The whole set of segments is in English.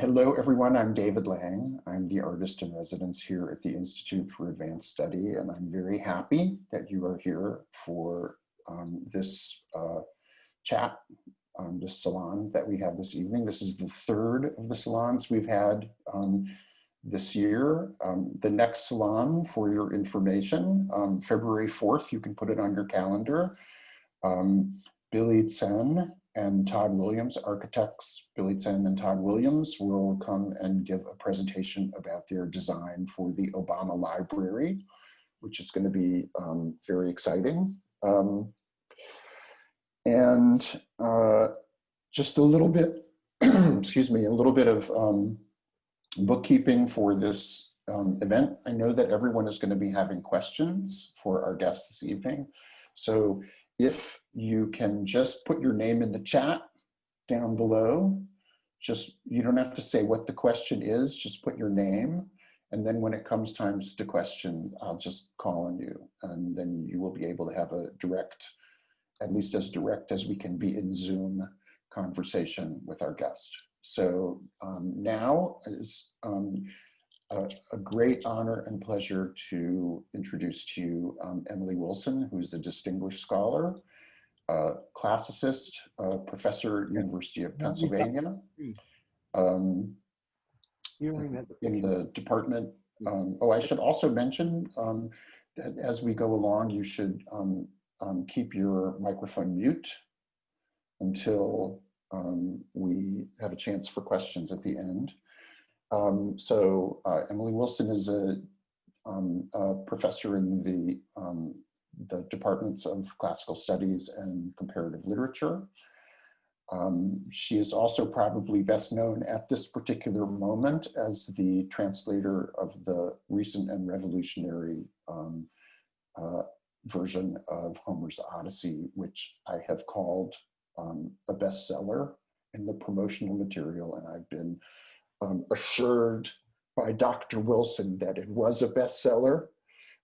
Hello, everyone. I'm David Lang. I'm the artist in residence here at the Institute for Advanced Study, and I'm very happy that you are here for this chat, this salon that we have this evening. This is the third of the salons we've had this year. The next salon, for your information, February 4th, you can put it on your calendar. Billy Tsen and Todd Williams, architects Billy Tsen and Todd Williams, will come and give a presentation about their design for the Obama Library, which is going to be very exciting. Just a little bit, excuse me, a little bit of bookkeeping for this event. I know that everyone is going to be having questions for our guests this evening. So if you can just put your name in the chat down below, you don't have to say what the question is, just put your name. And then when it comes time to question, I'll just call on you. And then you will be able to have a direct, at least as direct as we can be in Zoom conversation with our guest. So now is a great honor and pleasure to introduce to you Emily Wilson, who's a distinguished scholar, classicist, professor at University of Pennsylvania, in the department. Oh, I should also mention that as we go along, you should keep your microphone mute until we have a chance for questions at the end. Emily Wilson is a professor in the departments of classical studies and comparative literature. She is also probably best known at this particular moment as the translator of the recent and revolutionary version of Homer's Odyssey, which I have called a bestseller in the promotional material, and I've been assured by Dr. Wilson that it was a bestseller,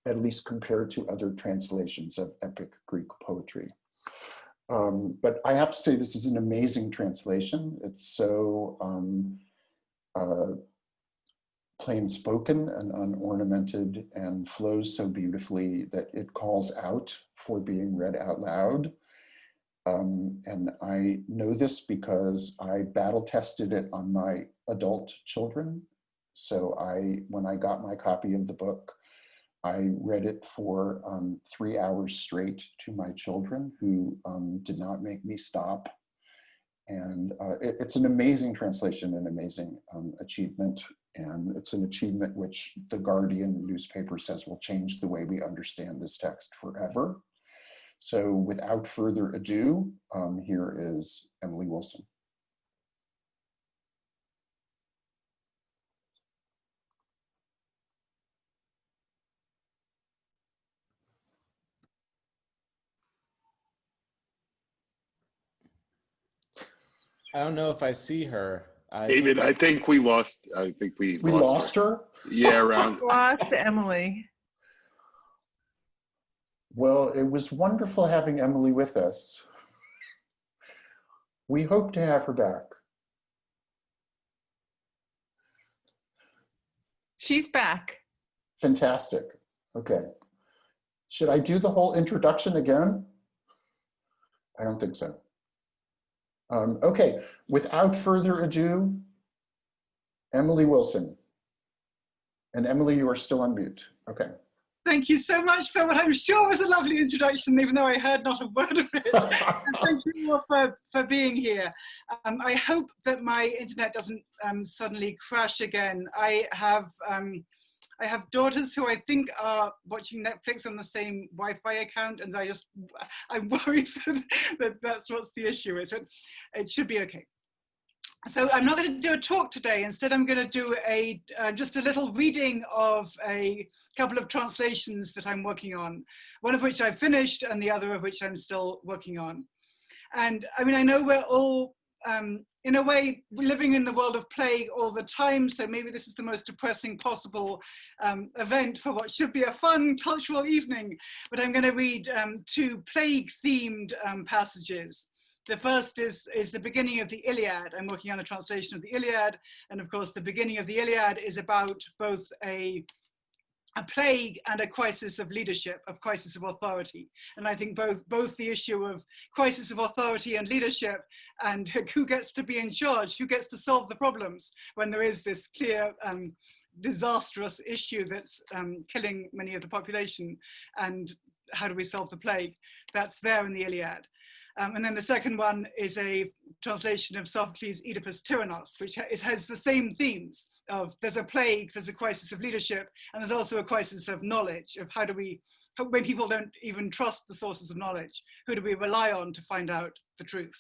at least compared to other translations of epic Greek poetry. But I have to say, this is an amazing translation. It's so plain spoken and unornamented and flows so beautifully that it calls out for being read out loud. And I know this because I battle tested it on my adult children. So when I got my copy of the book, I read it for 3 hours straight to my children, who did not make me stop. And it's an amazing translation, an amazing achievement. And it's an achievement which the Guardian newspaper says will change the way we understand this text forever. So without further ado, here is Emily Wilson. I don't know if I see her. David, I think we lost. We lost her. Yeah, around. Lost Emily. Well, it was wonderful having Emily with us. We hope to have her back. She's back. Fantastic. Okay. Should I do the whole introduction again? I don't think so. Okay, without further ado, Emily Wilson. And Emily, you are still on mute. Okay. Thank you so much for what I'm sure was a lovely introduction, even though I heard not a word of it. And thank you all for being here. I hope that my internet doesn't suddenly crash again. I have daughters who I think are watching Netflix on the same Wi-Fi account, and I'm worried that that's what's the issue is, but it should be okay. So I'm not going to do a talk today. Instead, I'm going to do just a little reading of a couple of translations that I'm working on, one of which I've finished and the other of which I'm still working on. And I mean, I know we're all, in a way, living in the world of plague all the time, so maybe this is the most depressing possible event for what should be a fun cultural evening, but I'm going to read two plague-themed passages The first is the beginning of the Iliad. I'm working on a translation of the Iliad. And of course, the beginning of the Iliad is about both a plague and a crisis of leadership, of crisis of authority. And I think both the issue of crisis of authority and leadership and who gets to be in charge, who gets to solve the problems when there is this clear disastrous issue that's killing many of the population, and how do we solve the plague? That's there in the Iliad. And then the second one is a translation of Sophocles' Oedipus Tyrannos, which has the same themes of there's a plague, there's a crisis of leadership, and there's also a crisis of knowledge, of when people don't even trust the sources of knowledge, who do we rely on to find out the truth?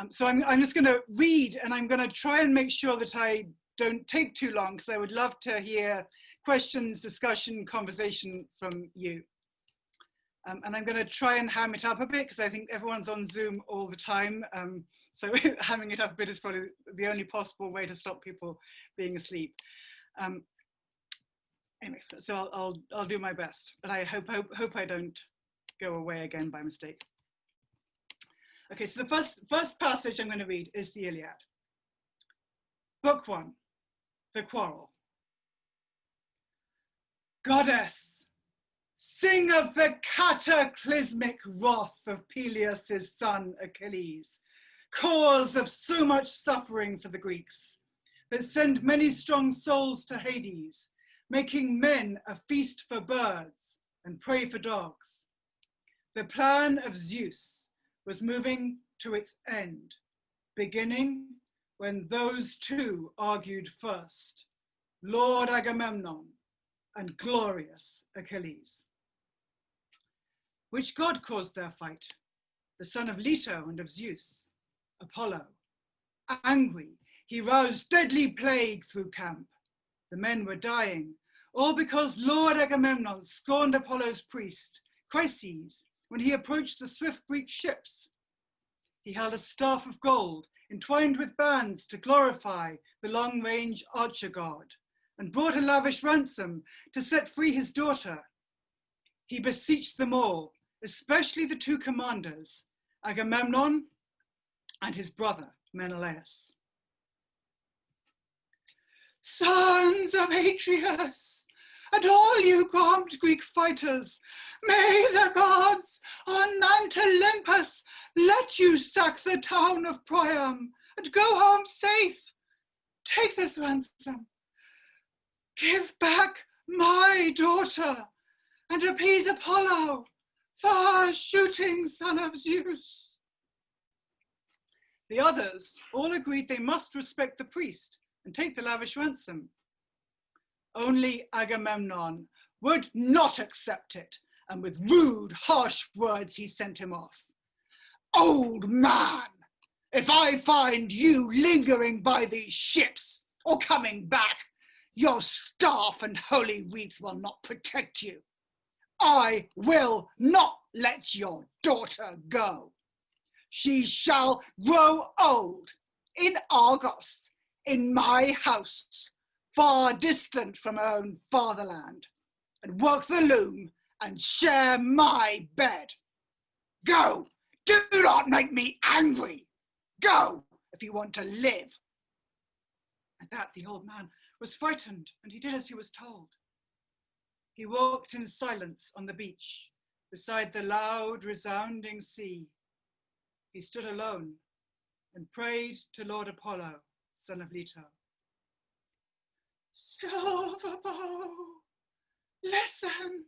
So I'm just going to read, and I'm going to try and make sure that I don't take too long, because I would love to hear questions, discussion, conversation from you. And I'm going to try and ham it up a bit, because I think everyone's on Zoom all the time. So hamming it up a bit is probably the only possible way to stop people being asleep. Anyway, so I'll do my best, but I hope I don't go away again by mistake. Okay, so the first passage I'm going to read is the Iliad. Book 1, The Quarrel. Goddess, sing of the cataclysmic wrath of Peleus' son Achilles, cause of so much suffering for the Greeks, that send many strong souls to Hades, making men a feast for birds and prey for dogs. The plan of Zeus was moving to its end, beginning when those two argued first, Lord Agamemnon and glorious Achilles. Which god caused their fight? The son of Leto and of Zeus, Apollo. Angry, he roused deadly plague through camp. The men were dying, all because Lord Agamemnon scorned Apollo's priest, Chryses, when he approached the swift Greek ships. He held a staff of gold, entwined with bands to glorify the long-range archer god, and brought a lavish ransom to set free his daughter. He beseeched them all, especially the two commanders, Agamemnon and his brother Menelaus. Sons of Atreus, and all you armed Greek fighters, may the gods on Mount Olympus let you sack the town of Priam and go home safe. Take this ransom. Give back my daughter and appease Apollo, far-shooting son of Zeus. The others all agreed they must respect the priest and take the lavish ransom. Only Agamemnon would not accept it, and with rude, harsh words he sent him off. Old man, if I find you lingering by these ships or coming back, your staff and holy wreaths will not protect you. I will not let your daughter go. She shall grow old in Argos, in my house, far distant from her own fatherland, and work the loom and share my bed. Go, do not make me angry. Go, if you want to live. At that, the old man was frightened, and he did as he was told. He walked in silence on the beach, beside the loud, resounding sea. He stood alone and prayed to Lord Apollo, son of Leto. Silver bow, listen,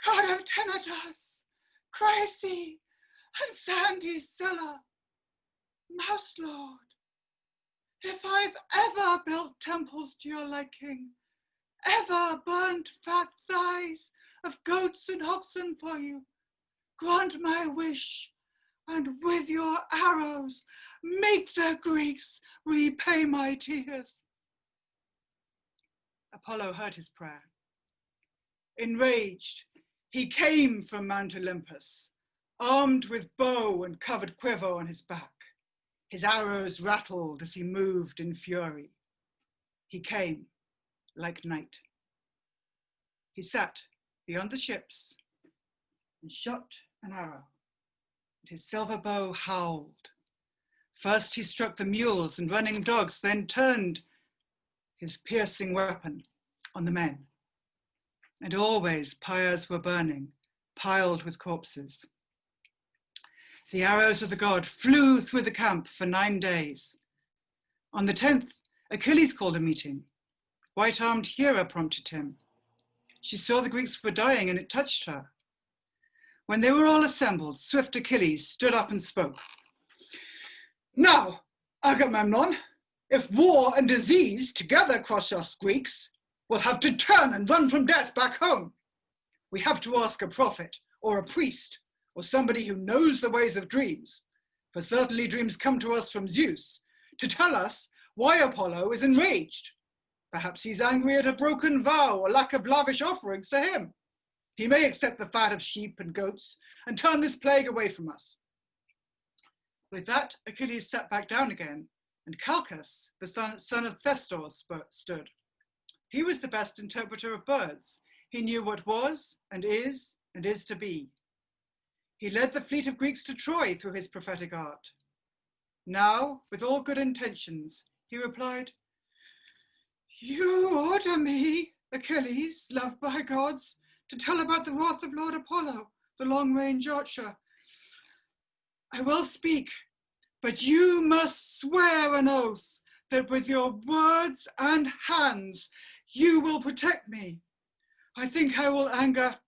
God of Tenedos, Chryse, and sandy Scylla, Mouse Lord, if I've ever built temples to your liking, ever burnt fat thighs of goats and oxen for you, grant my wish, and with your arrows make the Greeks repay my tears. Apollo heard his prayer. Enraged, he came from Mount Olympus, armed with bow and covered quiver on his back. His arrows rattled as he moved in fury. He came like night. He sat beyond the ships and shot an arrow His silver bow howled. First he struck the mules and running dogs, then turned his piercing weapon on the men. And always pyres were burning, piled with corpses. The arrows of the god flew through the camp for 9 days. On the 10th, Achilles called a meeting. White-armed Hera prompted him. She saw the Greeks were dying and it touched her. When they were all assembled, swift Achilles stood up and spoke. Now, Agamemnon, if war and disease together crush us Greeks, we'll have to turn and run from death back home. We have to ask a prophet or a priest or somebody who knows the ways of dreams, for certainly dreams come to us from Zeus, to tell us why Apollo is enraged. Perhaps he's angry at a broken vow or lack of lavish offerings to him. He may accept the fat of sheep and goats and turn this plague away from us. With that, Achilles sat back down again, and Calchas, the son of Thestor, stood. He was the best interpreter of birds. He knew what was and is to be. He led the fleet of Greeks to Troy through his prophetic art. Now, with all good intentions, he replied, "You order me, Achilles, loved by gods, to tell about the wrath of Lord Apollo, the long-range archer. I will speak, but you must swear an oath that with your words and hands you will protect me. I think I will anger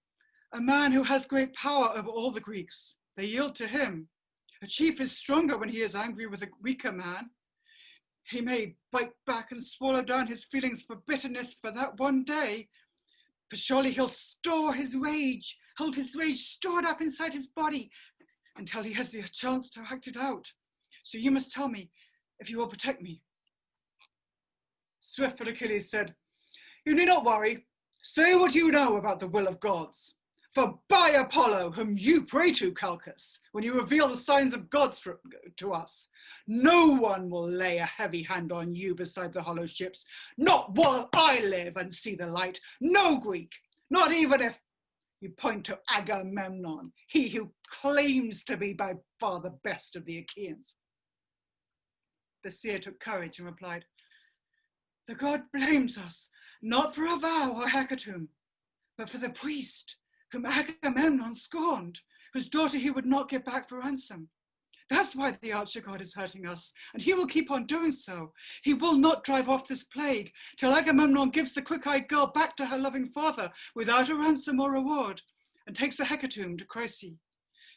a man who has great power over all the Greeks. They yield to him. A chief is stronger when he is angry with a weaker man. He may bite back and swallow down his feelings for bitterness for that one day, but surely he'll hold his rage stored up inside his body until he has the chance to act it out. So you must tell me if you will protect me." Swift-footed Achilles said, "You need not worry. Say what you know about the will of gods. For by Apollo, whom you pray to, Calchas, when you reveal the signs of gods to us, no one will lay a heavy hand on you beside the hollow ships, not while I live and see the light. No Greek, not even if you point to Agamemnon, he who claims to be by far the best of the Achaeans." The seer took courage and replied, "The god blames us, not for a vow or hecatomb, but for the priest whom Agamemnon scorned, whose daughter he would not give back for ransom. That's why the archer god is hurting us, and he will keep on doing so. He will not drive off this plague till Agamemnon gives the quick-eyed girl back to her loving father without a ransom or reward, and takes a hecatomb to Chryse.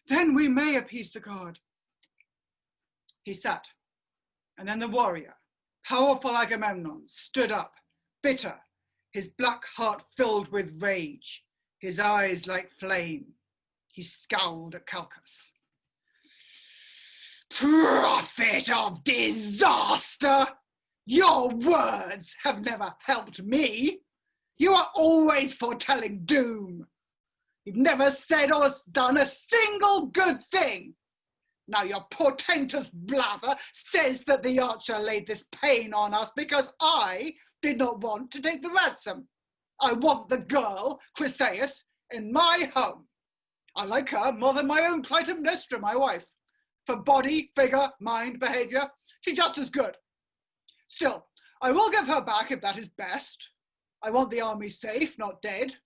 Then we may appease the god." He sat, and then the warrior, powerful Agamemnon, stood up, bitter, his black heart filled with rage, his eyes like flame. He scowled at Calchas. "Prophet of disaster! Your words have never helped me. You are always foretelling doom. You've never said or done a single good thing. Now your portentous blather says that the archer laid this pain on us because I did not want to take the ransom. I want the girl, Chryseis, in my home. I like her more than my own Clytemnestra, my wife. For body, figure, mind, behavior, she's just as good. Still, I will give her back if that is best. I want the army safe, not dead.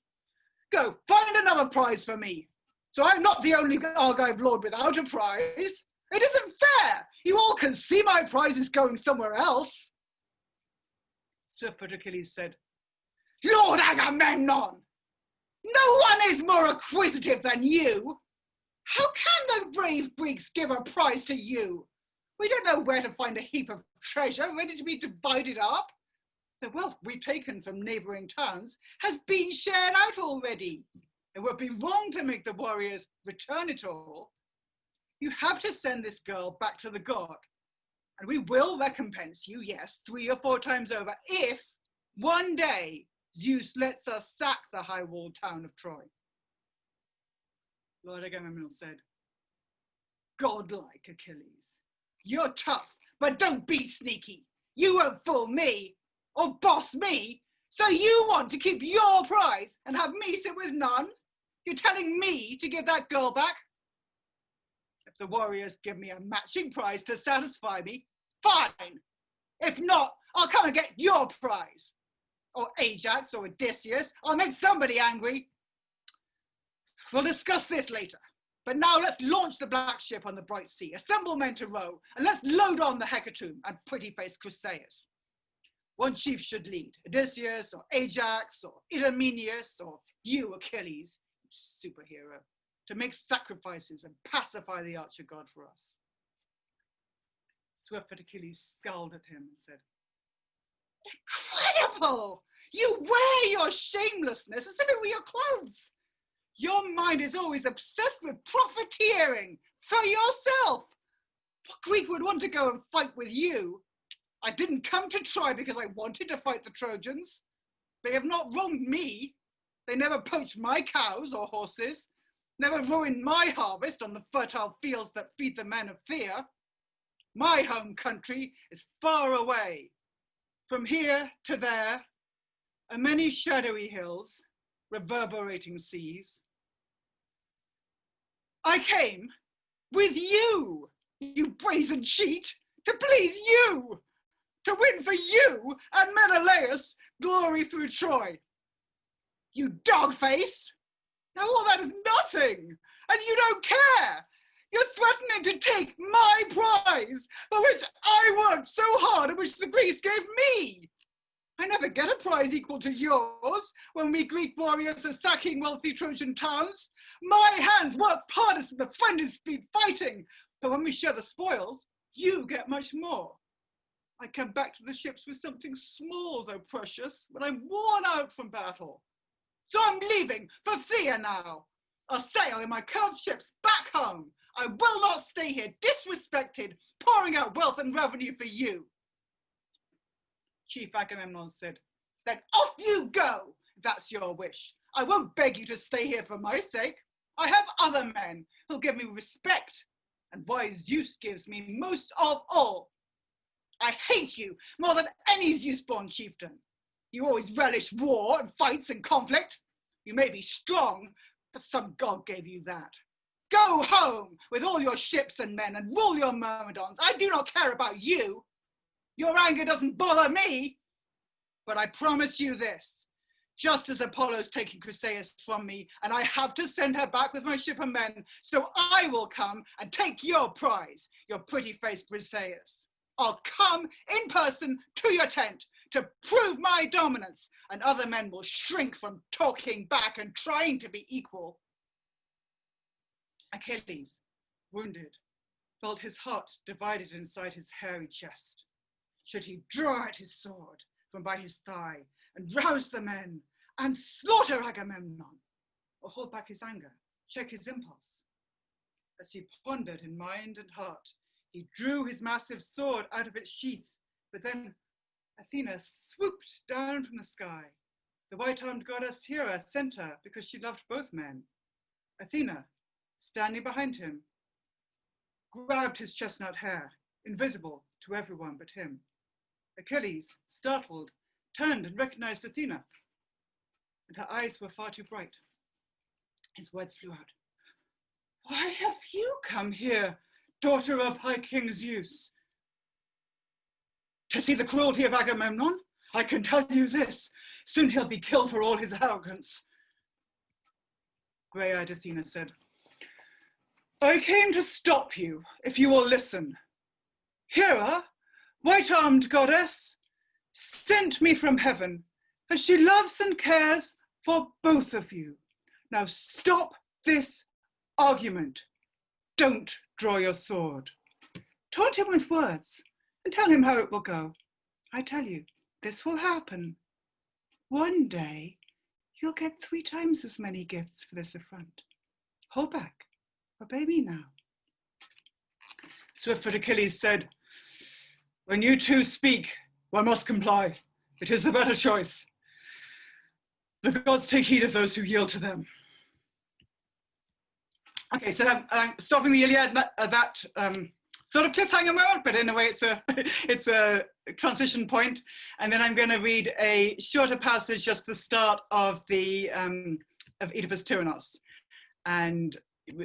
Go, find another prize for me. So I'm not the only Argive lord without a prize. It isn't fair. You all can see my prize is going somewhere else." Swift-footed Achilles said, "Lord Agamemnon, no one is more acquisitive than you. How can the brave Greeks give a prize to you? We don't know where to find a heap of treasure ready to be divided up. The wealth we've taken from neighboring towns has been shared out already. It would be wrong to make the warriors return it all. You have to send this girl back to the god, and we will recompense you, yes, 3 or 4 times over, if one day Zeus lets us sack the high-walled town of Troy." Lord Agamemnon said, "Godlike Achilles, you're tough, but don't be sneaky. You won't fool me or boss me. So you want to keep your prize and have me sit with none? You're telling me to give that girl back?" If the warriors give me a matching prize to satisfy me, fine. If not, I'll come and get your prize. Or Ajax or Odysseus, I'll make somebody angry. We'll discuss this later. But now let's launch the black ship on the bright sea, assemble men to row, and let's load on the hecatomb and pretty-faced Chryseis. One chief should lead, Odysseus or Ajax or Idomeneus or you, Achilles, superhero, to make sacrifices and pacify the archer god for us. Swift-footed Achilles scowled at him and said, incredible! You wear your shamelessness as if it were your clothes. Your mind is always obsessed with profiteering for yourself. What Greek would want to go and fight with you? I didn't come to Troy because I wanted to fight the Trojans. They have not wronged me. They never poached my cows or horses, never ruined my harvest on the fertile fields that feed the men of fear. My home country is far away. From here to there are many shadowy hills, reverberating seas. I came with you, you brazen cheat, to please you, to win for you and Menelaus glory through Troy. You dog face! Now all that is nothing, and you don't care. You're threatening to take my prize, for which I worked so hard and which the Greeks gave me. I never get a prize equal to yours when we Greek warriors are sacking wealthy Trojan towns. My hands work hardest and the friend is speed fighting, but when we share the spoils, you get much more. I come back to the ships with something small though precious when I'm worn out from battle. So I'm leaving for Thea now. I'll sail in my curved ships back home. I will not stay here disrespected, pouring out wealth and revenue for you. Chief Agamemnon said, then off you go, if that's your wish. I won't beg you to stay here for my sake. I have other men who'll give me respect, and wise Zeus gives me most of all. I hate you more than any Zeus-born chieftain. You always relish war and fights and conflict. You may be strong, but some god gave you that. Go home with all your ships and men and rule your myrmidons. I do not care about you. Your anger doesn't bother me. But I promise you this, just as Apollo's taking Chryseis from me, and I have to send her back with my ship and men, so I will come and take your prize, your pretty-faced Chryseis. I'll come in person to your tent to prove my dominance, and other men will shrink from talking back and trying to be equal. Achilles, wounded, felt his heart divided inside his hairy chest. Should he draw out his sword from by his thigh and rouse the men and slaughter Agamemnon, or hold back his anger, check his impulse? As he pondered in mind and heart, he drew his massive sword out of its sheath, but then Athena swooped down from the sky. The white-armed goddess Hera sent her because she loved both men. Athena, standing behind him, grabbed his chestnut hair, invisible to everyone but him. Achilles, startled, turned and recognized Athena, and her eyes were far too bright. His words flew out. Why have you come here, daughter of High King Zeus? To see the cruelty of Agamemnon? I can tell you this, soon he'll be killed for all his arrogance. Grey-eyed Athena said, I came to stop you, if you will listen. Hera, white-armed goddess, sent me from heaven, as she loves and cares for both of you. Now stop this argument. Don't draw your sword. Taunt him with words and tell him how it will go. I tell you, this will happen. One day, you'll get 3 times as many gifts for this affront. Hold back. Obey me now. Swift-footed Achilles said, when you two speak, one must comply. It is the better choice. The gods take heed of those who yield to them. Okay, so I'm stopping the Iliad at that sort of cliffhanger moment, but in a way it's a transition point. And then I'm going to read a shorter passage, just the start of the of Oedipus Tyrannos. And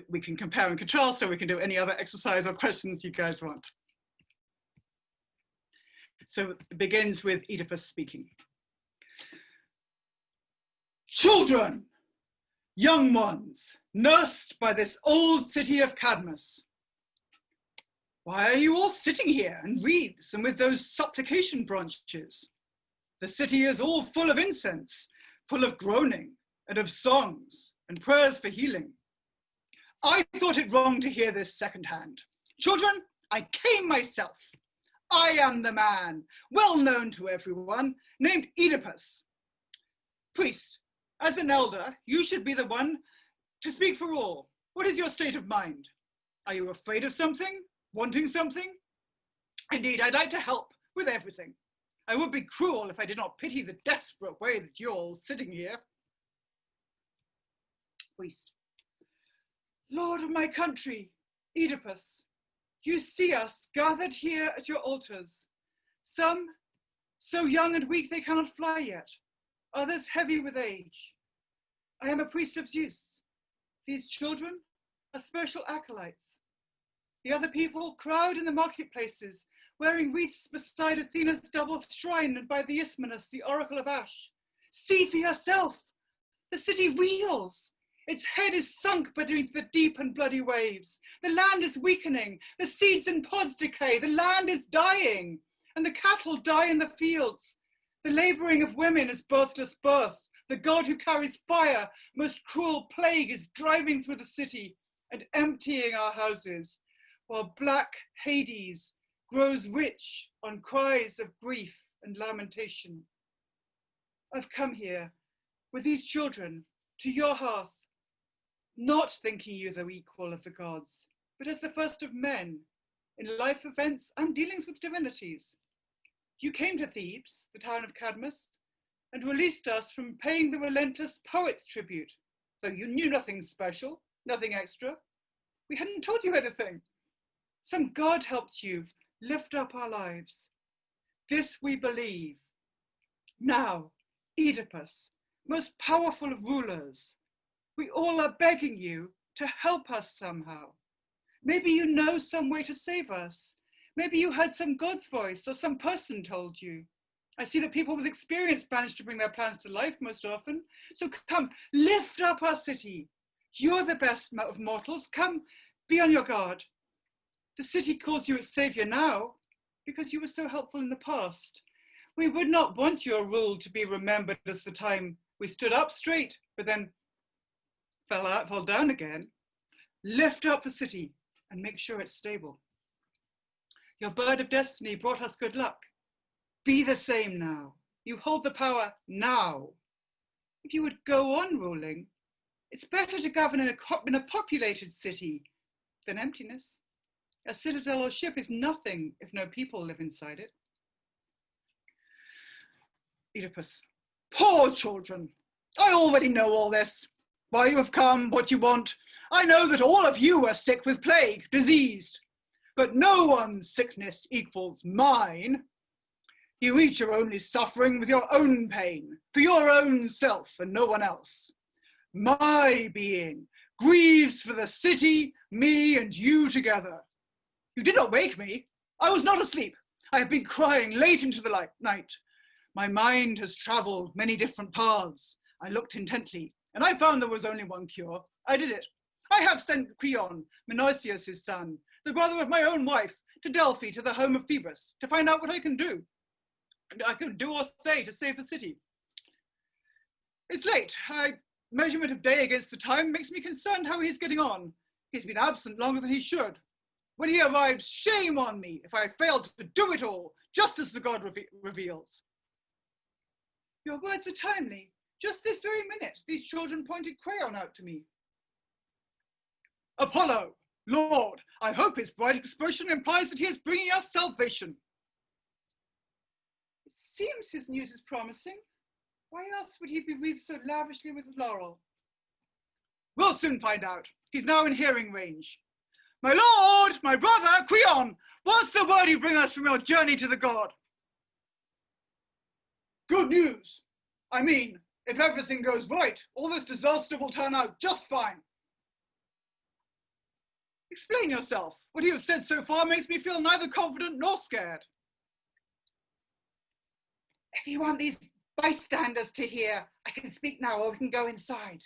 We can compare and contrast, or we can do any other exercise or questions you guys want. So it begins with Oedipus speaking. Children, young ones, nursed by this old city of Cadmus, why are you all sitting here in wreaths and with those supplication branches? The city is all full of incense, full of groaning and of songs and prayers for healing. I thought it wrong to hear this secondhand. Children, I came myself. I am the man, well known to everyone, named Oedipus. Priest, as an elder, you should be the one to speak for all. What is your state of mind? Are you afraid of something? Wanting something? Indeed, I'd like to help with everything. I would be cruel if I did not pity the desperate way that you're all sitting here. Priest. Lord of my country, Oedipus, you see us gathered here at your altars. Some so young and weak they cannot fly yet, others heavy with age. I am a priest of Zeus. These children are special acolytes. The other people crowd in the marketplaces, wearing wreaths beside Athena's double shrine and by the Isthmus, the oracle of Ash. See for yourself, the city reels. Its head is sunk beneath the deep and bloody waves. The land is weakening, the seeds and pods decay, the land is dying, and the cattle die in the fields. The laboring of women is birthless birth. The god who carries fire, most cruel plague, is driving through the city and emptying our houses, while black Hades grows rich on cries of grief and lamentation. I've come here with these children to your hearth, not thinking you the equal of the gods, but as the first of men in life events and dealings with divinities. You came to Thebes, the town of Cadmus, and released us from paying the relentless poet's tribute, though you knew nothing special, nothing extra. We hadn't told you anything. Some god helped you lift up our lives. This we believe. Now, Oedipus, most powerful of rulers, we all are begging you to help us somehow. Maybe you know some way to save us. Maybe you heard some god's voice or some person told you. I see that people with experience manage to bring their plans to life most often. So come, lift up our city. You're the best of mortals. Come, be on your guard. The city calls you its savior now because you were so helpful in the past. We would not want your rule to be remembered as the time we stood up straight, but then fell down again. Lift up the city and make sure it's stable. Your bird of destiny brought us good luck. Be the same now. You hold the power now. If you would go on ruling, it's better to govern in a populated city than emptiness. A citadel or ship is nothing if no people live inside it. Oedipus, poor children, I already know all this. Why you have come, what you want. I know that all of you are sick with plague, diseased, but no one's sickness equals mine. You each are only suffering with your own pain, for your own self and no one else. My being grieves for the city, me and you together. You did not wake me. I was not asleep. I have been crying late into the night. My mind has traveled many different paths. I looked intently, and I found there was only one cure. I did it. I have sent Creon, Menoetius' son, the brother of my own wife, to Delphi, to the home of Phoebus, to find out what I can do. And I can do or say to save the city. It's late. Measurement of day against the time makes me concerned how he's getting on. He's been absent longer than he should. When he arrives, shame on me if I fail to do it all, just as the god reveals. Your words are timely. Just this very minute, these children pointed Creon out to me. Apollo, Lord, I hope his bright expression implies that he is bringing us salvation. It seems his news is promising. Why else would he be wreathed so lavishly with laurel? We'll soon find out. He's now in hearing range. My lord, my brother, Creon, what's the word you bring us from your journey to the god? Good news. I mean, if everything goes right, all this disaster will turn out just fine. Explain yourself. What you have said so far makes me feel neither confident nor scared. If you want these bystanders to hear, I can speak now or we can go inside.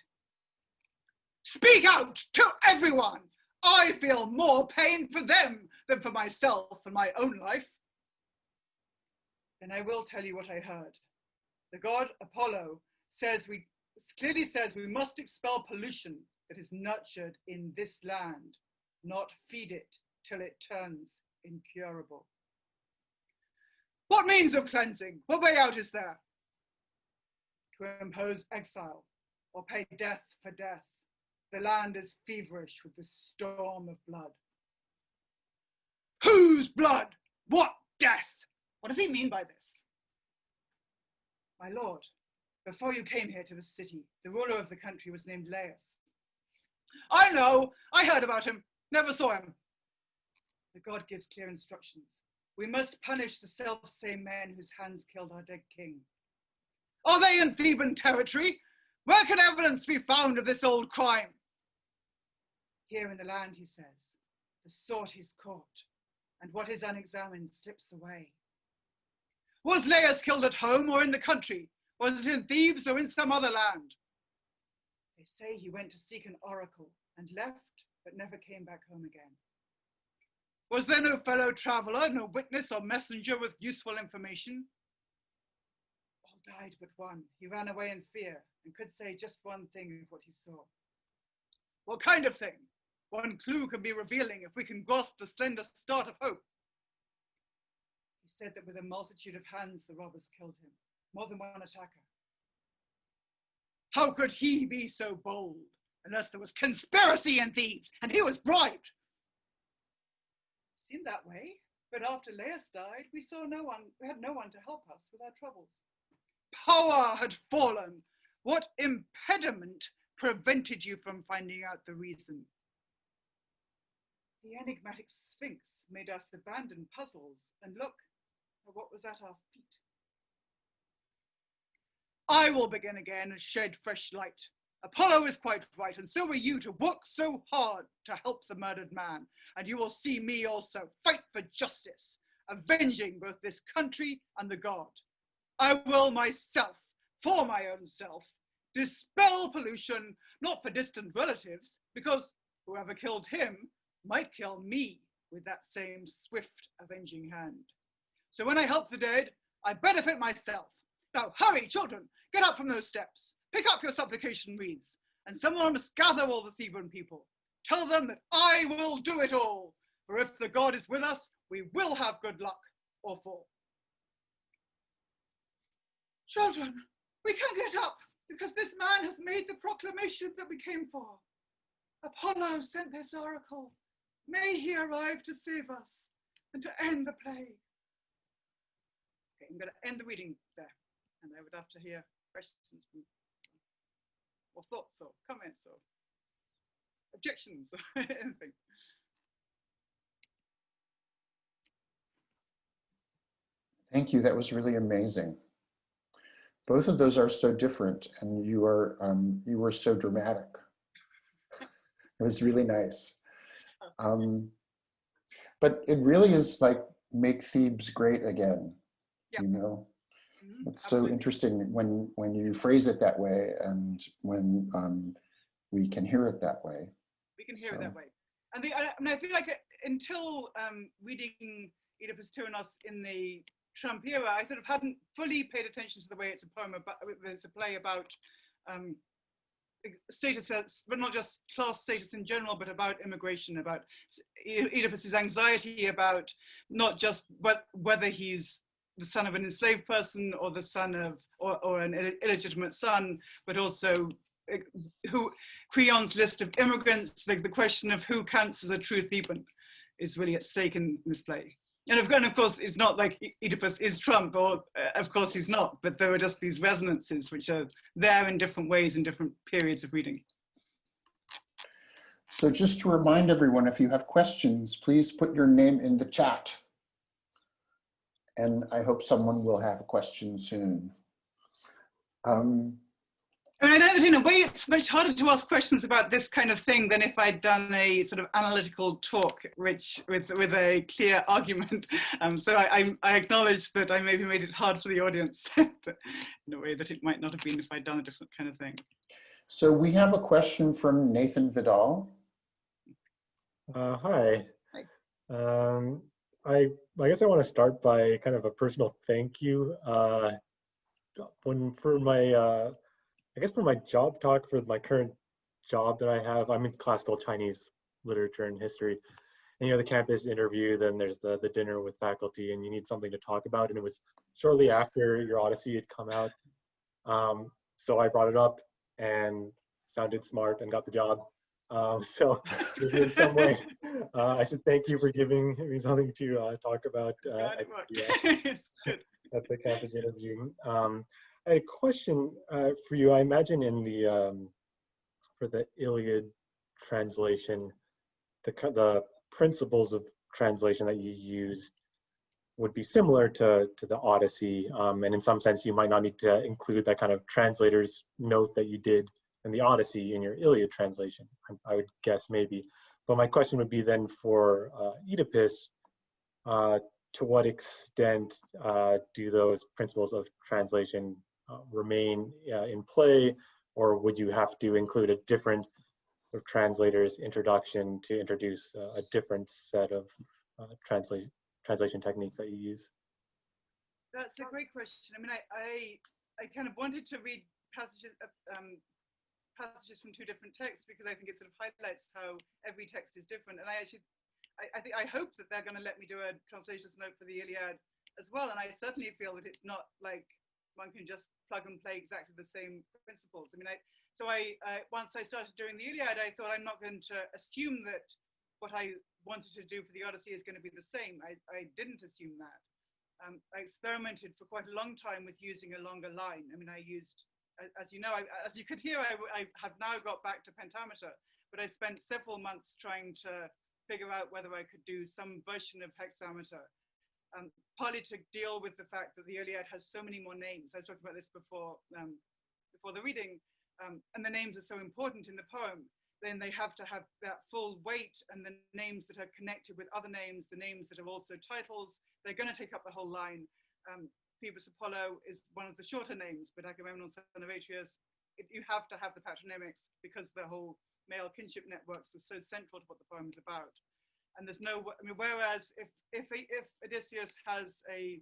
Speak out to everyone. I feel more pain for them than for myself and my own life. Then I will tell you what I heard. The god Apollo clearly says we must expel pollution that is nurtured in this land, not feed it till it turns incurable. What means of cleansing? What way out is there? To impose exile or pay death for death. The land is feverish with the storm of blood. Whose blood? What death? What does he mean by this? My lord, before you came here to the city, the ruler of the country was named Laius. I know, I heard about him, never saw him. The god gives clear instructions. We must punish the self-same men whose hands killed our dead king. Are they in Theban territory? Where can evidence be found of this old crime? Here in the land, he says, the sort is caught, and what is unexamined slips away. Was Laius killed at home or in the country? Was it in Thebes or in some other land? They say he went to seek an oracle and left, but never came back home again. Was there no fellow traveler, no witness or messenger with useful information? All died but one. He ran away in fear and could say just one thing of what he saw. What kind of thing? One clue can be revealing if we can grasp the slender start of hope. He said that with a multitude of hands the robbers killed him, more than one attacker. How could he be so bold unless there was conspiracy in Thebes and he was bribed? Seemed that way, but after Laius died, we had no one to help us with our troubles. Power had fallen. What impediment prevented you from finding out the reason? The enigmatic Sphinx made us abandon puzzles and look at what was at our feet. I will begin again and shed fresh light. Apollo is quite right, and so are you to work so hard to help the murdered man, and you will see me also fight for justice, avenging both this country and the god. I will myself, for my own self, dispel pollution, not for distant relatives, because whoever killed him might kill me with that same swift avenging hand. So when I help the dead, I benefit myself. Now hurry, children, get up from those steps. Pick up your supplication reeds, and someone must gather all the Theban people. Tell them that I will do it all, for if the god is with us, we will have good luck or fall. Children, we can't get up because this man has made the proclamation that we came for. Apollo sent this oracle. May he arrive to save us and to end the plague. Okay, I'm going to end the reading there, and I would have to hear questions or thoughts or comments or objections or anything. Thank you. That was really amazing. Both of those are so different, and you were so dramatic. It was really nice. But it really is like make Thebes great again. Yeah. You know, it's absolutely so interesting when you phrase it that way, and when we can hear it that way. We can hear it that way, and I feel like until reading Oedipus Tyrannos in the Trump era, I sort of hadn't fully paid attention to the way it's a poem about, it's a play about status, but not just class status in general, but about immigration, about Oedipus's anxiety about not just whether he's the son of an enslaved person or the son of, or an illegitimate son, but also who Creon's list of immigrants, the question of who counts as a true Theban is really at stake in this play. And of course, it's not like Oedipus is Trump, or of course he's not, but there are just these resonances which are there in different ways in different periods of reading. So just to remind everyone, if you have questions, please put your name in the chat. And I hope someone will have a question soon. I mean, I know that in a way it's much harder to ask questions about this kind of thing than if I'd done a sort of analytical talk, which with a clear argument. So I acknowledge that I maybe made it hard for the audience in a way that it might not have been if I'd done a different kind of thing. So we have a question from Nathan Vidal. Hi. Hi. I guess I want to start by kind of a personal thank you. For my job talk for my current job that I have, I'm in classical Chinese literature and history. And the campus interview, then there's the dinner with faculty, and you need something to talk about. And it was shortly after your Odyssey had come out. So I brought it up and sounded smart and got the job. So maybe in some way, I should thank you for giving me something to talk about at the campus interview. I had a question for you. I imagine in for the Iliad translation, the principles of translation that you used would be similar to the Odyssey, and in some sense, you might not need to include that kind of translator's note that you did in the Odyssey in your Iliad translation. I would guess maybe. But my question would be then for Oedipus, to what extent do those principles of translation remain in play, or would you have to include a different translator's introduction to introduce a different set of translation techniques that you use? That's a great question. I mean, I kind of wanted to read passages from two different texts because I think it sort of highlights how every text is different. And I hope that they're going to let me do a translator's note for the Iliad as well. And I certainly feel that it's not like one can just plug and play exactly the same principles. I mean, once I started doing the Iliad, I thought I'm not going to assume that what I wanted to do for the Odyssey is going to be the same. I didn't assume that. I experimented for quite a long time with using a longer line. I mean, I used, as you know, as you could hear, I have now got back to pentameter, but I spent several months trying to figure out whether I could do some version of hexameter, partly to deal with the fact that the Iliad has so many more names. I was talking about this before the reading, and the names are so important in the poem. Then they have to have that full weight, and the names that are connected with other names, the names that are also titles, they're going to take up the whole line. Phoebus Apollo is one of the shorter names, but Agamemnon, son of Atreus, you have to have the patronymics because the whole male kinship networks are so central to what the poem is about. And there's no, I mean, whereas if Odysseus has a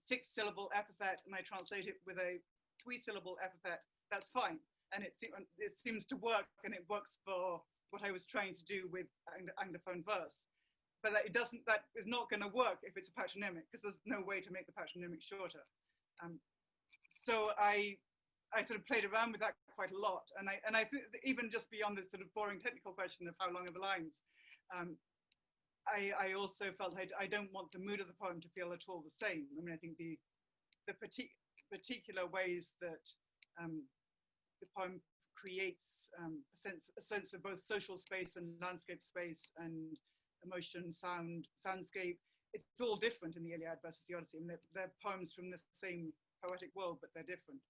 6-syllable epithet and I translate it with a 3-syllable epithet, that's fine. And it seems to work, and it works for what I was trying to do with Anglophone verse. But that is not going to work if it's a patronymic, because there's no way to make the patronymic shorter. So I sort of played around with that quite a lot. And I think even just beyond the sort of boring technical question of how long are the lines, I also felt I don't want the mood of the poem to feel at all the same. I mean, I think the particular ways that the poem creates a sense of both social space and landscape space and emotion, soundscape. It's all different in the Iliad versus the Odyssey. I mean, they're poems from the same poetic world, but they're different.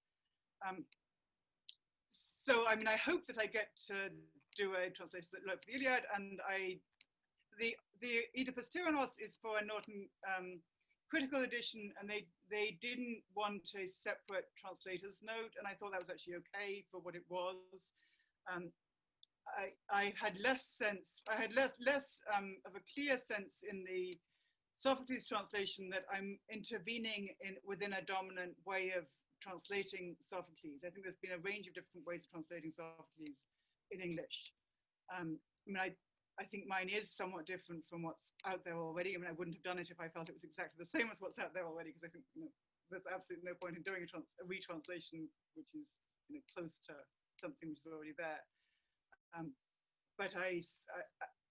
So, I mean, I hope that I get to do a translation that looks at the Iliad, and the Oedipus Tyrannos is for a Norton critical edition, and they didn't want a separate translator's note, and I thought that was actually okay for what it was. I had less of a clear sense in the Sophocles translation that I'm intervening within a dominant way of translating Sophocles. I think there's been a range of different ways of translating Sophocles in English. I mean, I think mine is somewhat different from what's out there already. I mean, I wouldn't have done it if I felt it was exactly the same as what's out there already, because I think there's absolutely no point in doing a retranslation which is close to something which is already there. But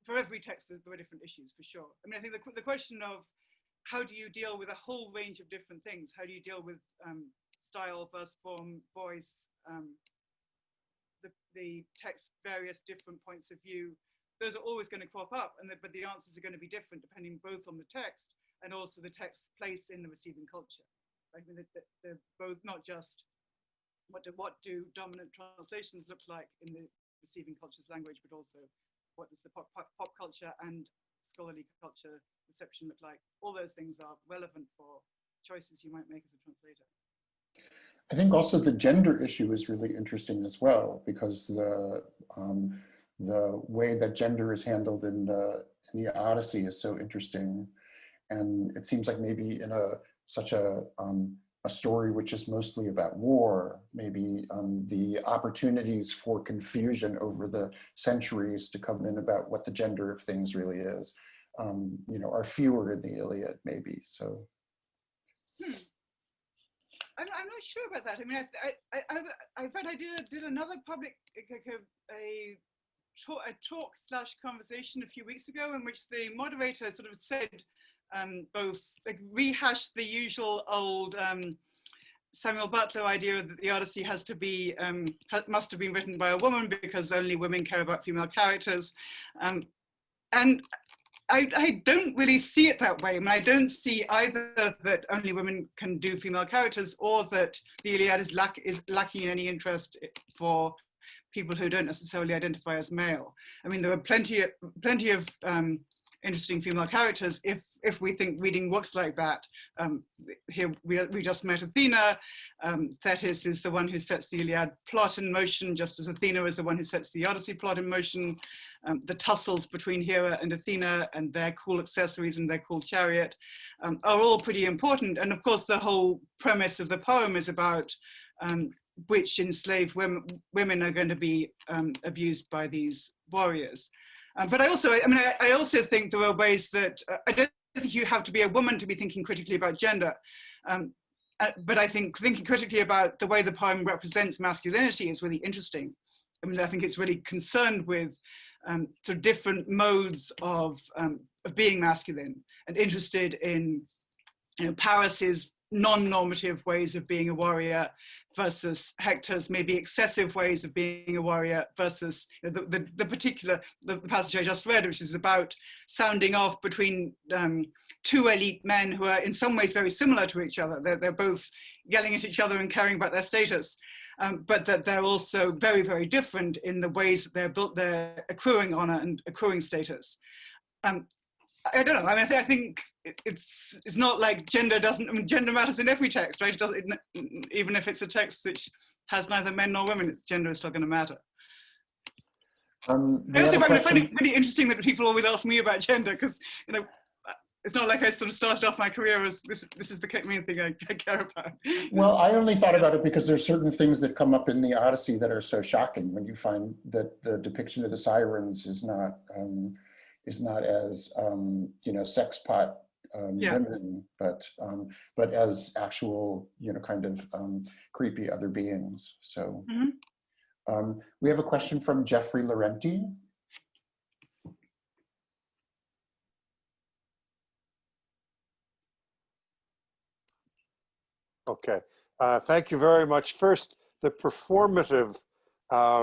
for every text, there are different issues, for sure. I mean, I think the question of how do you deal with a whole range of different things? How do you deal with style, verse form, voice, the text, various different points of view? Those are always going to crop up, but the answers are going to be different depending both on the text and also the text's place in the receiving culture. I mean, they're both not just what do dominant translations look like in the receiving culture's language, but also what does the pop culture and scholarly culture reception look like? All those things are relevant for choices you might make as a translator. I think also the gender issue is really interesting as well, because the way that gender is handled in the Odyssey is so interesting, and it seems like maybe in such a story which is mostly about war, maybe the opportunities for confusion over the centuries to come in about what the gender of things really is, are fewer in the Iliad, maybe. So. I'm not sure about that. I mean, I read I did another public a talk/conversation a few weeks ago in which the moderator sort of said both rehashed the usual old Samuel Butler idea that the Odyssey has to be must have been written by a woman because only women care about female characters, and I don't really see it that way. I mean, I don't see either that only women can do female characters or that the Iliad is lacking in any interest for people who don't necessarily identify as male. I mean, there are plenty of interesting female characters if we think reading works like that. Here we just met Athena. Thetis is the one who sets the Iliad plot in motion, just as Athena is the one who sets the Odyssey plot in motion. The tussles between Hera and Athena and their cool accessories and their cool chariot are all pretty important. And of course, the whole premise of the poem is about which enslaved women are going to be abused by these warriors. But I also think there are ways that I don't think you have to be a woman to be thinking critically about gender. But I think thinking critically about the way the poem represents masculinity is really interesting. I mean, I think it's really concerned with sort of different modes of being masculine and interested in Paris's non-normative ways of being a warrior versus Hector's maybe excessive ways of being a warrior versus the passage I just read, which is about sounding off between two elite men who are in some ways very similar to each other. They're both yelling at each other and caring about their status, but that they're also very, very different in the ways that they're accruing honor and accruing status. I don't know. I mean, I think it's not like gender doesn't. I mean, gender matters in every text, right? It doesn't, even if it's a text which has neither men nor women, gender is still going to matter. I also find it really interesting that people always ask me about gender because it's not like I sort of started off my career as this is the main thing I care about. Well, I only thought about it because there's certain things that come up in the Odyssey that are so shocking when you find that the depiction of the sirens is not as sex pot women, but as actual kind of creepy other beings. So we have a question from Jeffrey Laurenti. Okay, thank you very much. First, the performative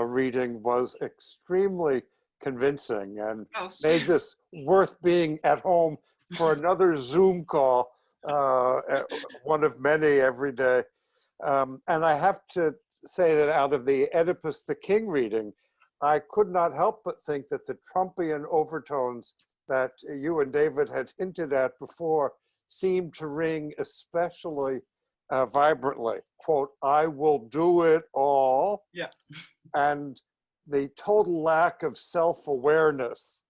reading was extremely convincing and made this worth being at home for another Zoom call, one of many every day. And I have to say that out of the Oedipus the King reading, I could not help but think that the Trumpian overtones that you and David had hinted at before seemed to ring especially vibrantly. Quote, "I will do it all." Yeah. And the total lack of self-awareness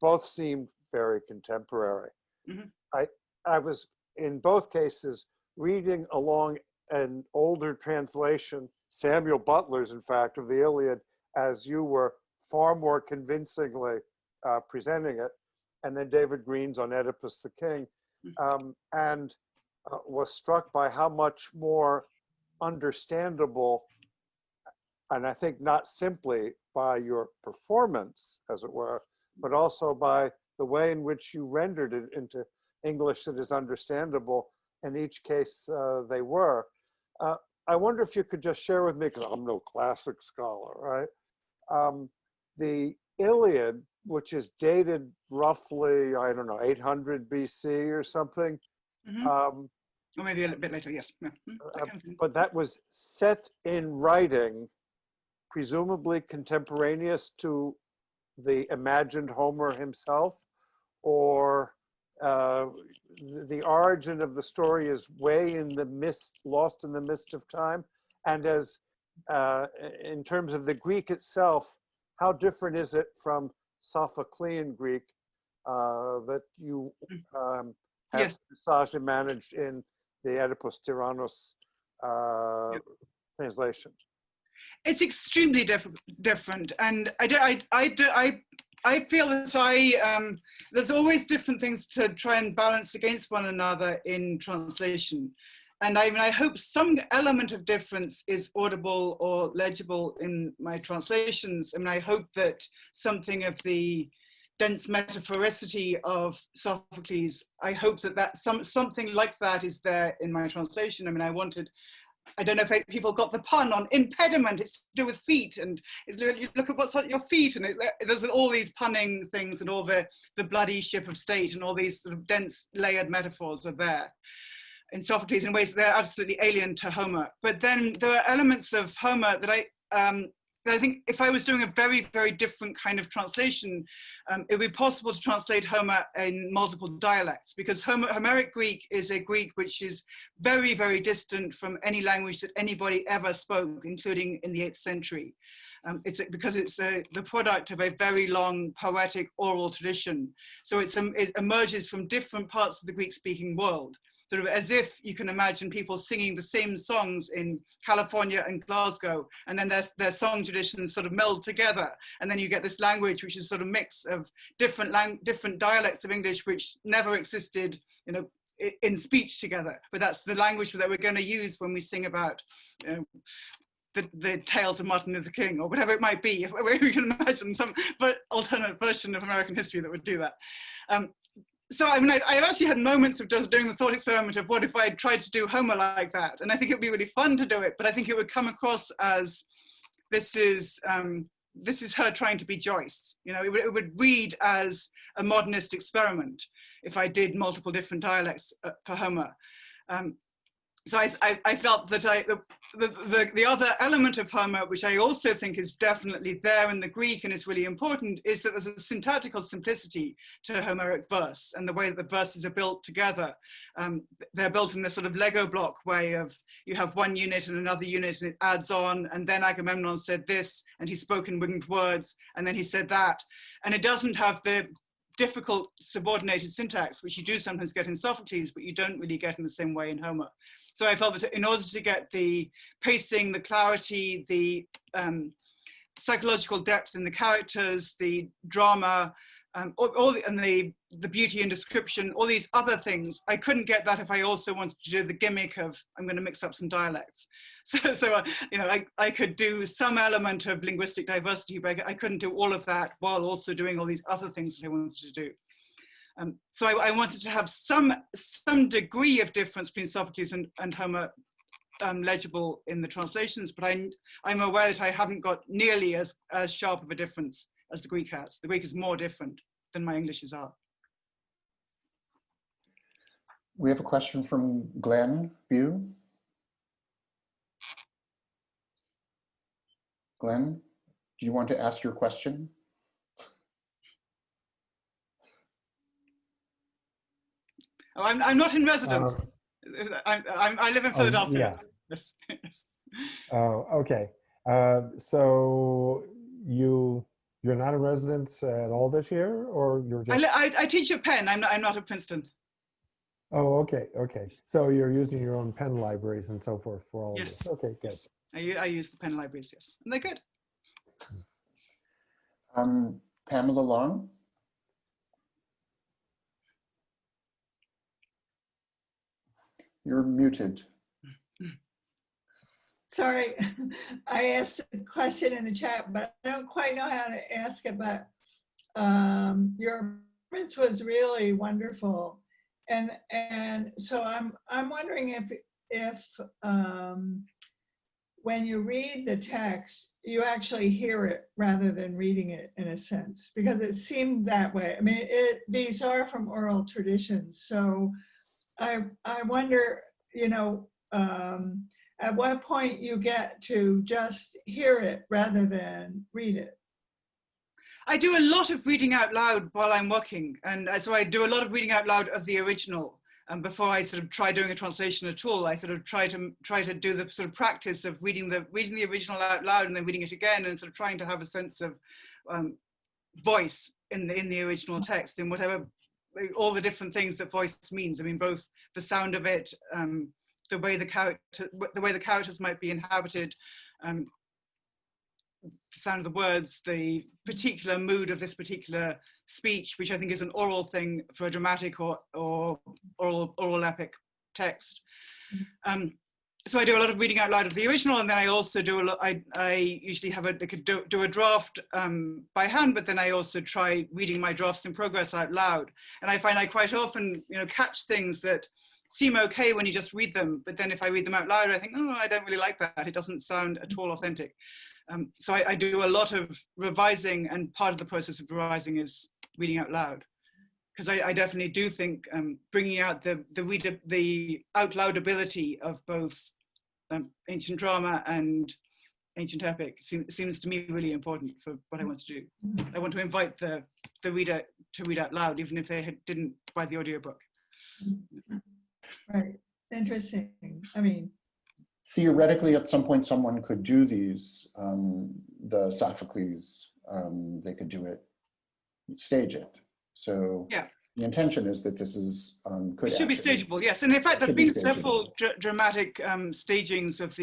both seemed very contemporary. I was, in both cases, reading along an older translation, Samuel Butler's, in fact, of the Iliad, as you were far more convincingly presenting it, and then David Green's on Oedipus the King, and was struck by how much more understandable, and I think not simply by your performance, as it were, but also by the way in which you rendered it into English that is understandable. In each case, they were. I wonder if you could just share with me, because I'm no classic scholar, right? The Iliad, which is dated roughly, I don't know, 800 BC or something, Or maybe a little bit later, yes. Yeah. But that was set in writing, presumably contemporaneous to the imagined Homer himself, or the origin of the story is way in the mist, lost in the mist of time. And as in terms of the Greek itself, how different is it from Sophoclean Greek that you have Yes. sagely managed in the Oedipus Tyrannus translation? It's extremely different, and I feel that there's always different things to try and balance against one another in translation. And I mean, I hope some element of difference is audible or legible in my translations. I mean, I hope that something of the dense metaphoricity of Sophocles, I hope that something like that is there in my translation. I mean, I don't know if people got the pun on impediment. It's to do with feet, and you look at what's on your feet, and there's all these punning things, and all the bloody ship of state, and all these sort of dense layered metaphors are there in Sophocles in ways that they're absolutely alien to Homer. But then there are elements of Homer that I think if I was doing a very, very different kind of translation, it would be possible to translate Homer in multiple dialects, because Homeric Greek is a Greek which is very, very distant from any language that anybody ever spoke, including in the 8th century. Because it's the product of a very long poetic oral tradition. So it emerges from different parts of the Greek-speaking world. Sort of as if you can imagine people singing the same songs in California and Glasgow, and then their song traditions sort of meld together, and then you get this language which is sort of mix of different dialects of English which never existed, you know, in speech together. But that's the language that we're going to use when we sing about, you know, the tales of Martin Luther King, or whatever it might be. If we can imagine some alternate version of American history that would do that. So I mean, I've actually had moments of just doing the thought experiment of what if I tried to do Homer like that, and I think it'd be really fun to do it, but I think it would come across as this is her trying to be Joyce. You know, it would read as a modernist experiment if I did multiple different dialects for Homer. So I felt that the other element of Homer, which I also think is definitely there in the Greek and is really important, is that there's a syntactical simplicity to Homeric verse and the way that the verses are built together. They're built in this sort of Lego block way of, you have one unit and another unit and it adds on, and then Agamemnon said this and he spoke in winged words and then he said that. And it doesn't have the difficult subordinated syntax, which you do sometimes get in Sophocles, but you don't really get in the same way in Homer. So I felt that in order to get the pacing, the clarity, the psychological depth in the characters, the drama, and the beauty and description, all these other things, I couldn't get that if I also wanted to do the gimmick of, I'm going to mix up some dialects. So you know, I could do some element of linguistic diversity, but I couldn't do all of that while also doing all these other things that I wanted to do. So I wanted to have some degree of difference between Sophocles and Homer legible in the translations, but I'm aware that I haven't got nearly as sharp of a difference as the Greek has. The Greek is more different than my Englishes are. We have a question from Glenn Bew. Glenn, do you want to ask your question? Oh, I'm not in residence. I live in Philadelphia. Yeah. Yes. Oh, okay. So you're not in residence at all this year, or you're just? I teach at Penn. I'm not at Princeton. Oh, okay, okay. So you're using your own Penn libraries and so forth for all of this. Okay, good. Yes. I use the Penn libraries, yes, and they're good. Pamela Long. You're muted. Sorry, I asked a question in the chat, but I don't quite know how to ask it, but your performance was really wonderful. And so I'm wondering if when you read the text, you actually hear it rather than reading it, in a sense, because it seemed that way. I mean, these are from oral traditions, so I wonder you know, at what point you get to just hear it rather than read it? I do a lot of reading out loud while I'm working, and so I do a lot of reading out loud of the original. And before I sort of try doing a translation at all, I sort of try to do the sort of practice of reading the original out loud and then reading it again, and sort of trying to have a sense of voice in the original text, and whatever, all the different things that voice means. I mean, both the sound of it, the way the characters might be inhabited, the sound of the words, the particular mood of this particular speech, which I think is an oral thing for a dramatic or oral epic text. So I do a lot of reading out loud of the original, and then I also do a lot. I usually have do a draft by hand, but then I also try reading my drafts in progress out loud. And I find I quite often, catch things that seem okay when you just read them, but then if I read them out loud, I think, oh, I don't really like that. It doesn't sound at all authentic. So I do a lot of revising, and part of the process of revising is reading out loud, because I definitely do think bringing out the out loud ability of both ancient drama and ancient epic seems to me really important for what I want to do. I want to invite the reader to read out loud, even if they didn't buy the audiobook. Right. Interesting. I mean, theoretically, at some point, someone could do these, the Sophocles, they could do it, stage it. So yeah, the intention is that this is, could it should be stageable, yes. And in fact, there've been several dramatic stagings of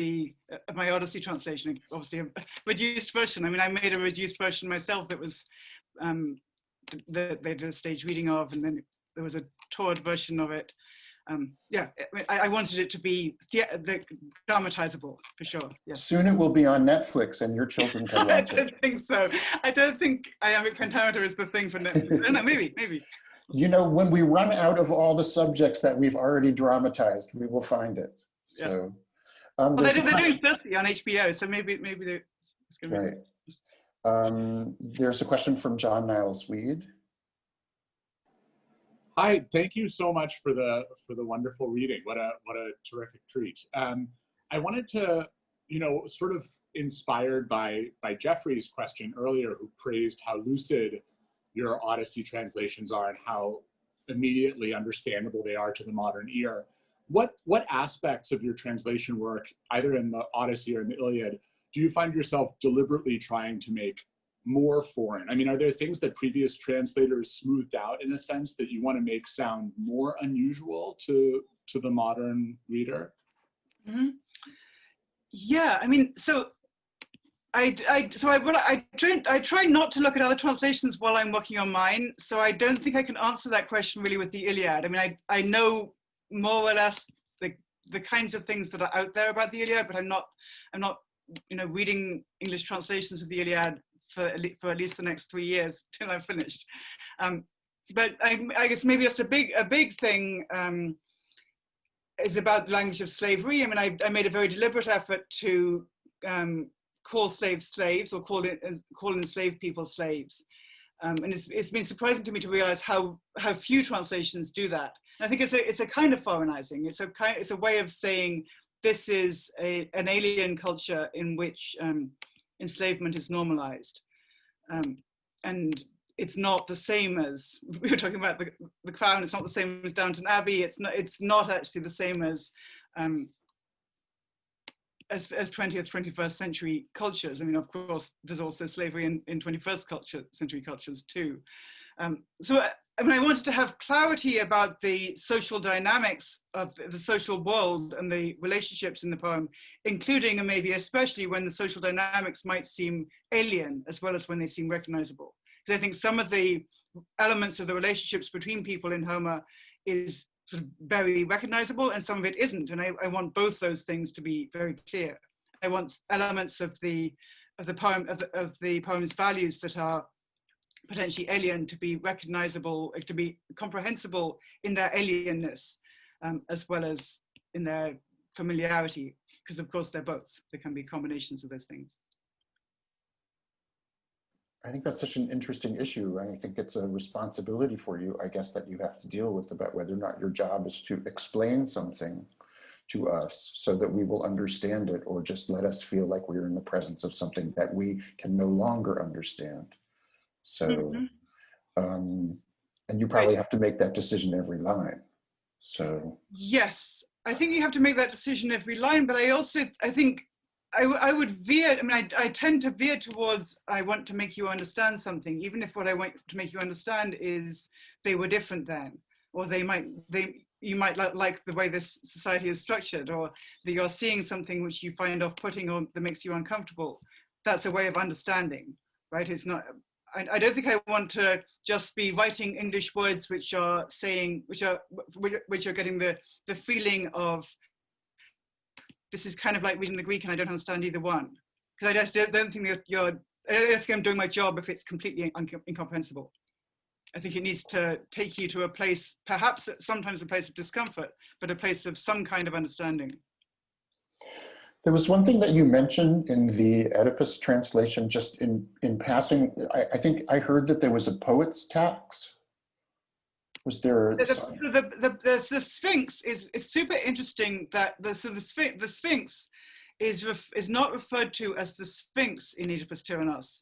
my Odyssey translation, obviously a reduced version. I mean, I made a reduced version myself that was, that they did a stage reading of, and then there was a toured version of it. Yeah, I wanted it to be dramatizable, for sure. Yes. Soon it will be on Netflix and your children can watch it. I don't think so. I don't think iambic pentameter is the thing for Netflix. No, maybe. When we run out of all the subjects that we've already dramatized, we will find it. So, yeah. Well, they're doing Cersei on HBO, so maybe they're right. There's a question from John Niles Weed. Hi, thank you so much for the wonderful reading. What a terrific treat. I wanted to, sort of inspired by Jeffrey's question earlier, who praised how lucid your Odyssey translations are and how immediately understandable they are to the modern ear. What aspects of your translation work, either in the Odyssey or in the Iliad, do you find yourself deliberately trying to make more foreign? I mean, are there things that previous translators smoothed out in a sense that you want to make sound more unusual to the modern reader? Mm-hmm. Yeah, I mean, so I try not to look at other translations while I'm working on mine. So I don't think I can answer that question really with the Iliad. I mean, I know more or less the kinds of things that are out there about the Iliad, but I'm not reading English translations of the Iliad for at least the next 3 years till I'm finished. But I guess maybe just a big thing is about the language of slavery. I mean, I made a very deliberate effort to call slaves slaves, or call enslaved people slaves. And it's been surprising to me to realize how few translations do that. And I think it's a kind of foreignizing. It's a way of saying this is an alien culture in which enslavement is normalized. And it's not the same as, we were talking about the Crown, it's not the same as Downton Abbey, it's not actually the same as 20th, 21st century cultures. I mean, of course, there's also slavery in 21st century cultures too. So I mean, I wanted to have clarity about the social dynamics of the social world and the relationships in the poem, including and maybe especially when the social dynamics might seem alien as well as when they seem recognizable. Because I think some of the elements of the relationships between people in Homer is sort of very recognizable, and some of it isn't. And I want both those things to be very clear. I want elements of the poem's values that are potentially alien to be recognizable, to be comprehensible in their alienness, as well as in their familiarity, because of course they're both. There can be combinations of those things. I think that's such an interesting issue. I think it's a responsibility for you, I guess, that you have to deal with about whether or not your job is to explain something to us so that we will understand it, or just let us feel like we're in the presence of something that we can no longer understand. So, and you probably have to make that decision every line. So. Yes, I think you have to make that decision every line, but I think I would veer, I mean, I tend to veer towards, I want to make you understand something, even if what I want to make you understand is they were different then, or you might like the way this society is structured, or that you're seeing something which you find off-putting or that makes you uncomfortable. That's a way of understanding, right? It's not, I don't think I want to just be writing English words which are saying, which are getting the feeling of, this is kind of like reading the Greek and I don't understand either one. Because I just don't think that I don't think I'm doing my job if it's completely incomprehensible. I think it needs to take you to a place, perhaps sometimes a place of discomfort, but a place of some kind of understanding. There was one thing that you mentioned in the Oedipus translation, just in passing. I think I heard that there was a poet's tax. Was there? The Sphinx is super interesting. That the Sphinx is not referred to as the Sphinx in Oedipus Tyrannos.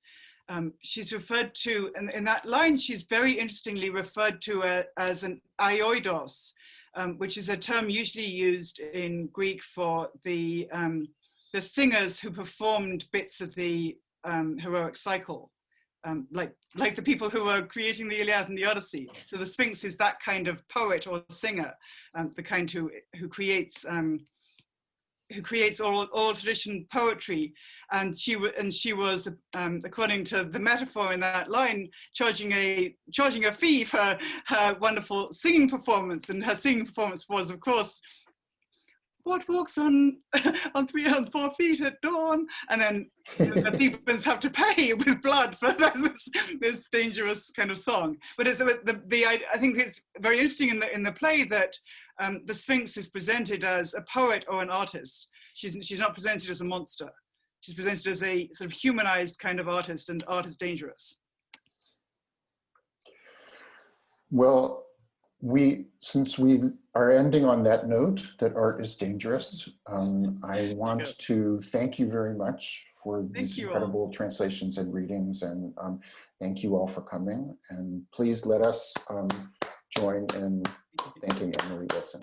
She's referred to, and in that line, she's very interestingly referred to as an aioidos, which is a term usually used in Greek for the singers who performed bits of the heroic cycle, like the people who were creating the Iliad and the Odyssey. So the Sphinx is that kind of poet or singer, the kind who creates oral tradition poetry, and she was, according to the metaphor in that line, charging a fee for her wonderful singing performance, and her singing performance was, of course, what walks on 3 and 4 feet at dawn, and then the Thebans have to pay with blood for this dangerous kind of song. But I think it's very interesting in the play that the Sphinx is presented as a poet or an artist. She's not presented as a monster. She's presented as a sort of humanized kind of artist, and art is dangerous. Well, since we are ending on that note, that art is dangerous, I want to thank you very much for these incredible translations and readings, and thank you all for coming. And please let us join in thanking Emily Wilson.